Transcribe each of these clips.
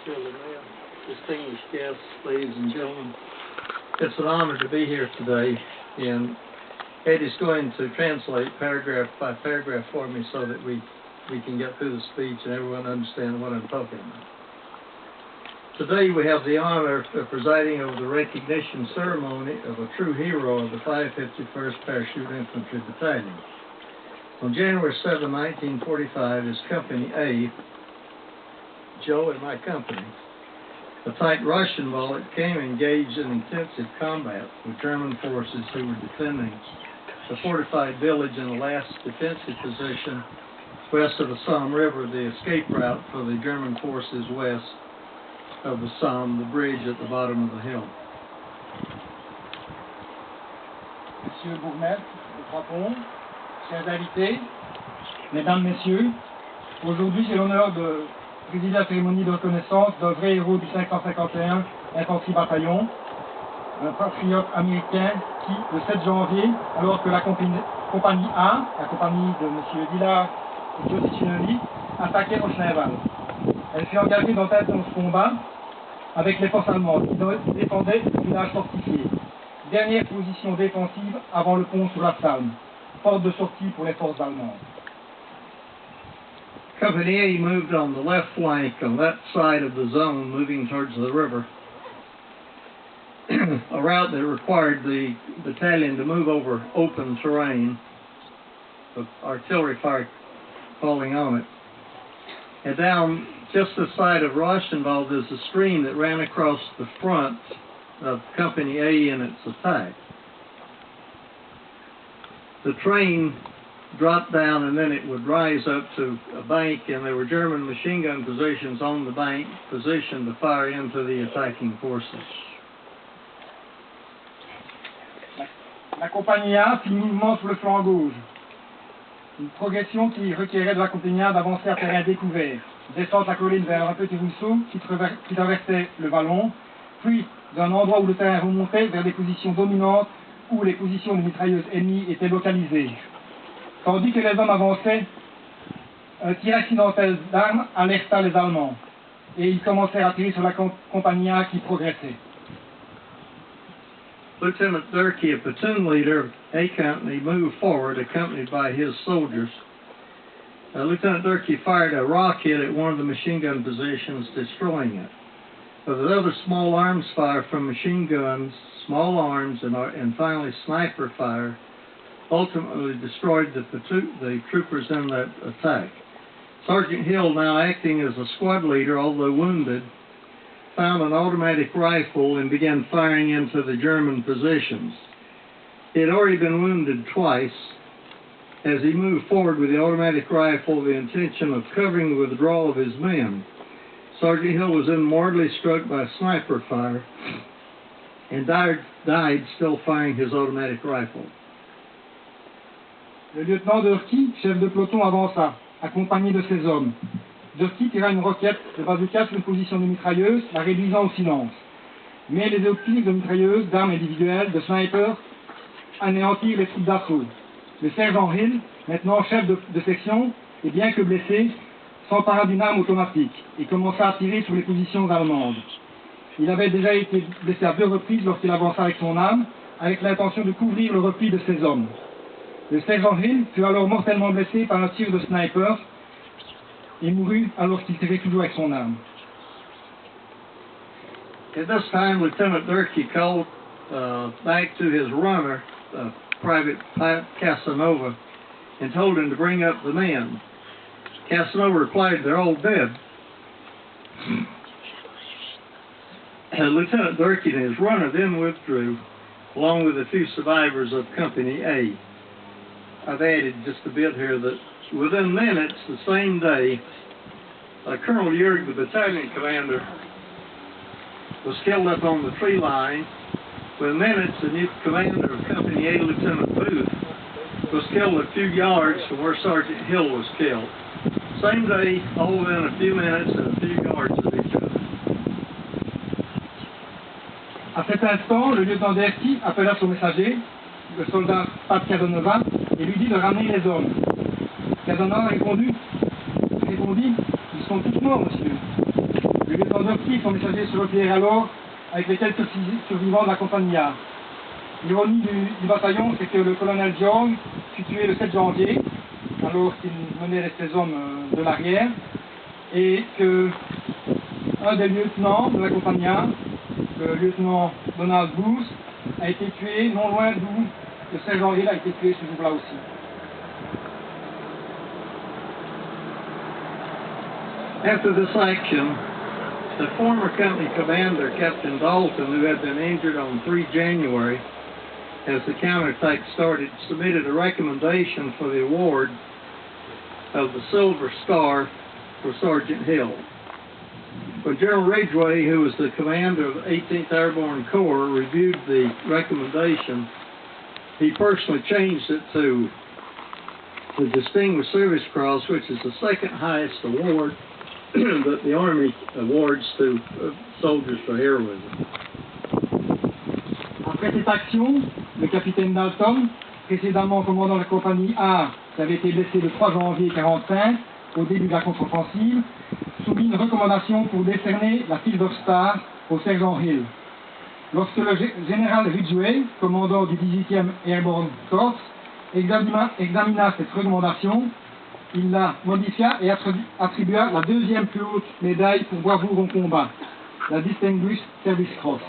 Monsieur le Maire, distinguished guests, ladies and gentlemen. It's an honor to be here today, and Eddie's going to translate paragraph by paragraph for me so that we can get through the speech and everyone understand what I'm talking about. Today we have the honor of presiding over the recognition ceremony of a true hero of the 551st Parachute Infantry Battalion. On January 7, 1945, his Company A, Joe and my company, attacked Rochenwald at came engaged in intensive combat with German forces who were defending the fortified village in the last defensive position west of the Somme River, the escape route for the German forces west of the Somme, the bridge at the bottom of the hill. Monsieur le bourgmestre de Craponne, chers invités, mesdames, messieurs, aujourd'hui j'ai l'honneur de présider la cérémonie de reconnaissance d'un vrai héros du 551 Infanterie Bataillon, un patriote américain qui, le 7 janvier, alors que la compagnie A, la compagnie de M. Dillard et Joseph Chinelli, attaquait Rochenwald. Elle fut engagée dans d'intenses combats avec les forces allemandes qui défendaient le village fortifié. Dernière position défensive avant le pont sur la Salme, porte de sortie pour les forces allemandes. Company A moved on the left flank on that side of the zone, moving towards the river, a route that required the battalion to move over open terrain, with artillery fire falling on it. And down just the side of Rochenwald is a stream that ran across the front of Company A in its attack. The train dropped down and then it would rise up to a bank, and there were German machine gun positions on the bank positioned to fire into the attacking forces. La compagnie A fit mouvement sur le flanc gauche. Une progression qui requérait de la compagnie A d'avancer à terrain découvert, descendre la colline vers un petit ruisseau qui traversait le vallon, puis d'un endroit où le terrain remontait vers des positions dominantes où les positions de mitrailleuses ennemies étaient localisées. Tandis que les hommes avançaient, un tir accidentel d'armes alerta les Allemands, et ils commencèrent à tirer sur la compagnie A qui progressait. Lieutenant Durkee, a platoon leader of A Company, moved forward, accompanied by his soldiers. Lieutenant Durkee fired a rocket at one of the machine gun positions, destroying it. But with other small arms fire from machine guns, small arms, and finally sniper fire, ultimately destroyed the troopers in that attack. Sergeant Hill, now acting as a squad leader, although wounded, found an automatic rifle and began firing into the German positions. He had already been wounded twice. As he moved forward with the automatic rifle with the intention of covering the withdrawal of his men, Sergeant Hill was then mortally struck by sniper fire and died still firing his automatic rifle. Le lieutenant Durkee, chef de peloton, avança, accompagné de ses hommes. Durkee tira une roquette de bazooka sur une position de mitrailleuse, la réduisant au silence. Mais les autres tirs de mitrailleuses, d'armes individuelles, de snipers, anéantirent les troupes d'assaut. Le sergent Hill, maintenant chef de section, et bien que blessé, s'empara d'une arme automatique et commença à tirer sur les positions allemandes. Il avait déjà été blessé à 2 reprises lorsqu'il avança avec son arme, avec l'intention de couvrir le repli de ses hommes. Le sergent Hill fut alors mortellement blessé par un tir de sniper et mourut alors qu'il tirait toujours avec son arme. At this time, Lieutenant Durkee called back to his runner, Private Casanova, and told him to bring up the men. Casanova replied, "They're all dead." Lieutenant Durkee and his runner then withdrew, along with a few survivors of Company A. I've added just a bit here that within minutes, the same day, Colonel Yerg, the battalion commander, was killed up on the tree line. Within minutes, the new commander of Company A, Lieutenant Booth, was killed a few yards from where Sergeant Hill was killed. Same day, all within a few minutes and a few yards of each other. À cet instant, le lieutenant Durkee appela son messager, le soldat Pat Casanova, et lui dit de ramener les hommes. Casanova répondit, ils sont tous morts, monsieur. Le lieutenant optiques sont messagers se replièrent alors avec les quelques survivants de la compagnie A. L'ironie du bataillon, c'est que le colonel Young fut tué le 7 janvier, alors qu'il menait ses hommes de l'arrière, et que un des lieutenants de la compagnie A, le lieutenant Donald Booth, a été tué non loin d'où le sergent Hill a été tué ce jour-là aussi. After this action, the former company commander, Captain Dalton, who had been injured on 3 January, as the counterattack started, submitted a recommendation for the award of the Silver Star for Sergeant Hill. When General Ridgway, who was the commander of the 18th Airborne Corps, reviewed the recommendation, he personally changed it to the Distinguished Service Cross, which is the second highest award that the Army awards to soldiers for heroism. Après cette action, le capitaine Dalton, précédemment commandant la compagnie A, qui avait été blessé le 3 janvier 1945, au début de la contre-offensive, soumit une recommandation pour décerner la Silver Star au sergent Hill. Lorsque le général Ridgway, commandant du 18e Airborne Corps, examina cette recommandation, il la modifia et attribua la deuxième plus haute médaille pour bravoure au combat, la Distinguished Service Cross.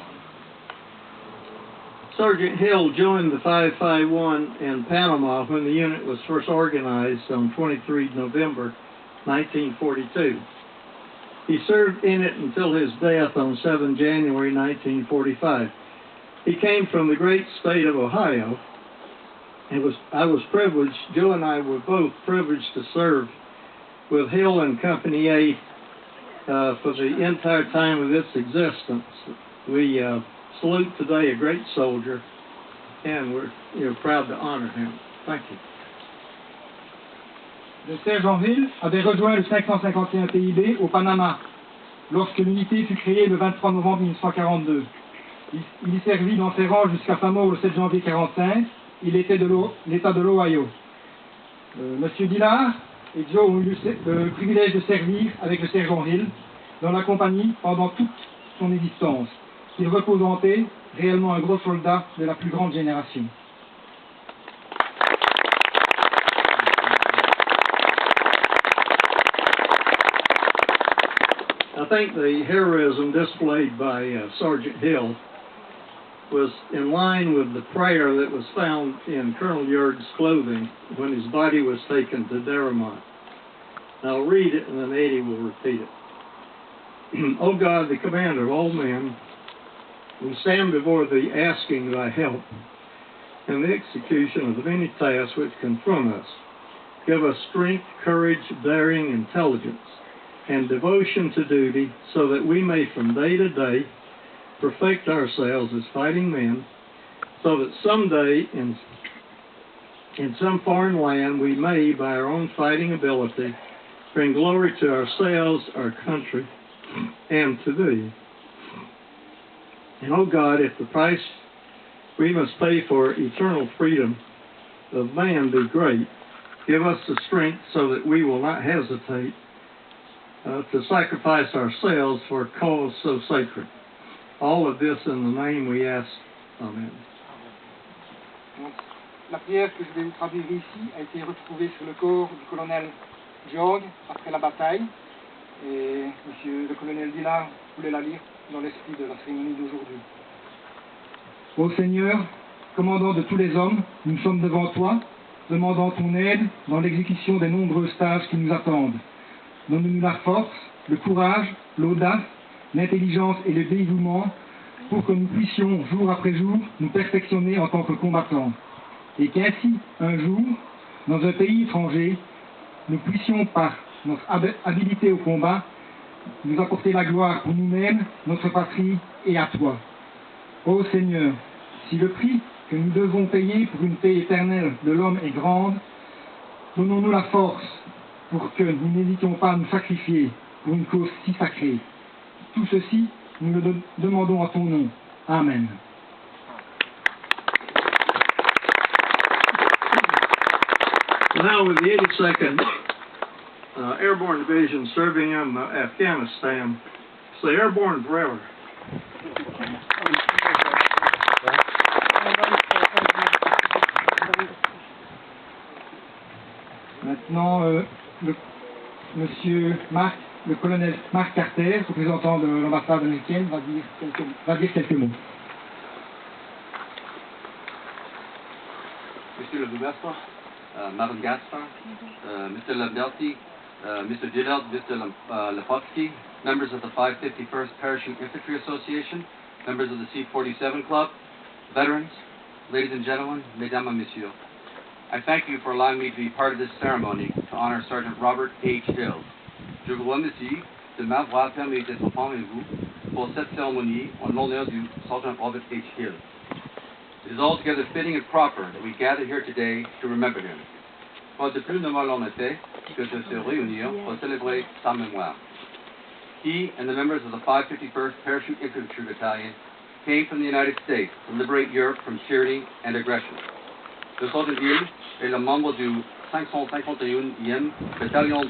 Sergeant Hill joined the 551 in Panama when the unit was first organized on 23 November 1942. He served in it until his death on 7 January 1945. He came from the great state of Ohio. I was privileged, Joe and I were both privileged to serve with Hill and Company A for the entire time of its existence. We salute today a great soldier, and we're proud to honor him. Thank you. Le sergent Hill avait rejoint le 551 TIB au Panama lorsque l'unité fut créée le 23 novembre 1942. Il y servit dans ses rangs jusqu'à sa mort le 7 janvier 1945. Il était de l'État de l'Ohio. Monsieur Dillard et Joe ont eu le privilège de servir avec le sergent Hill dans la compagnie pendant toute son existence. Qu'il repose en paix, réellement un gros soldat de la plus grande génération. I think the heroism displayed by Sergeant Hill was in line with the prayer that was found in Colonel Yard's clothing when his body was taken to Darremont. I'll read it and then Eddie will repeat it. O God, the commander of all men, we stand before thee asking thy help in the execution of the many tasks which confront us. Give us strength, courage, daring, intelligence, and devotion to duty, so that we may from day to day perfect ourselves as fighting men, so that someday in some foreign land we may, by our own fighting ability, bring glory to ourselves, our country, and to thee. And, oh God, if the price we must pay for eternal freedom of man be great, give us the strength so that we will not hesitate to sacrifice ourselves for a cause so sacred. All of this in the name we ask. Amen. Donc, la prière que je vais vous traduire ici a été retrouvée sur le corps du colonel George après la bataille. Et monsieur le colonel Dillard voulait la lire dans l'esprit de la cérémonie d'aujourd'hui. Ô Seigneur, commandant de tous les hommes, nous sommes devant toi, demandant ton aide dans l'exécution des nombreuses tâches qui nous attendent. Donne-nous la force, le courage, l'audace, l'intelligence et le dévouement pour que nous puissions, jour après jour, nous perfectionner en tant que combattants. Et qu'ainsi, un jour, dans un pays étranger, nous puissions, par notre habilité au combat, nous apporter la gloire pour nous-mêmes, notre patrie et à toi. Ô Seigneur, si le prix que nous devons payer pour une paix éternelle de l'homme est grande, donnons-nous la force pour que nous n'hésitions pas à nous sacrifier pour une cause si sacrée. Tout ceci, nous le demandons à ton nom. Amen. Now with the 82nd Airborne Division serving in Afghanistan, Stay airborne forever. Maintenant, monsieur Marc, le colonel Marc Carter, représentant de l'ambassade américaine, va dire quelques mots. Monsieur le gouverneur, Madame Gaspar, Mr. Labdelti, Mr. Didelt, Mr. Lepofsky, members of the 551st Parachute Infantry Association, members of the C-47 Club, veterans, ladies and gentlemen, mesdames et messieurs. I thank you for allowing me to be part of this ceremony to honor Sergeant Robert H. Hill. Je vous remercie de m'avoir permis d'être parmi vous pour cette cérémonie en l'honneur du Sergeant Robert H. Hill. It is altogether fitting and proper that we gather here today to remember him. Pas de plus normal en effet que de se réunir pour célébrer sa mémoire. He and the members of the 551st Parachute Infantry Battalion came from the United States to liberate Europe from tyranny and aggression. Le Sergeant Hill est le membre du 551e Bataillon